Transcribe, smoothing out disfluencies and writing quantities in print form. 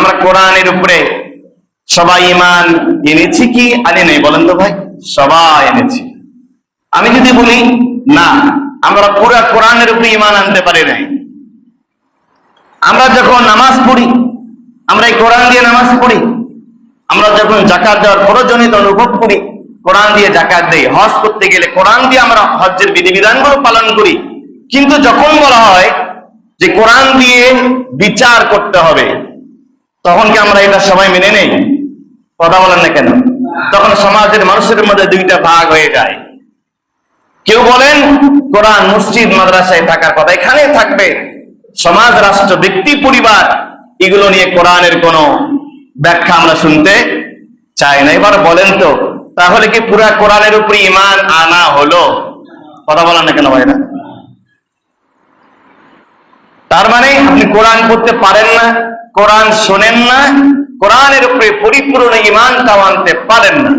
আমরা কোরআনের উপরে সবাই ঈমান এনেছি কি আনি নাই বলেন তো ভাই? সবাই এনেছি। আমি যদি বলি না, আমরা পুরো কোরআনের উপরে ঈমান আনতে পারি নাই। আমরা যখন নামাজ পড়ি, আমরা এই কোরআন দিয়ে নামাজ পড়ি। আমরা যখন যাকাত দেওয়ার প্রয়োজনীয়তা অনুভব করি, কোরআন দিয়ে যাকাত দেই। হজ করতে গেলে কোরআন দিয়ে আমরা হজ্জের বিধিবিধানগুলো পালন করি। কিন্তু যখন বলা হয় যে কোরআন দিয়ে বিচার করতে হবে, তখন কি আমরা এটা সবাই মেনে নেই? কথা বলেন না কেন? তখন সমাজের মানুষের মধ্যে দুইটা ভাগ হয়ে যায়। কেউ বলেন কোরআন মসজিদ মাদ্রাসায় থাকার কথা, এখানে থাকবে। সমাজ, রাষ্ট্র, ব্যক্তি, পরিবার এগুলো নিয়ে কোরআনের কোনো ব্যাখ্যা আমরা শুনতে চাই না। এবার বলেন তো, তাহলে কি পুরা কোরআনের উপরে ঈমান আনা হলো? কথা বলেন না কেন ভাইরা? তার মানে আপনি কোরআন পড়তে পারেন না, কোরআন শোনেন না, কোরআনের উপরে পরিপূর্ণ ঈমানটাও আনতে পারেন না।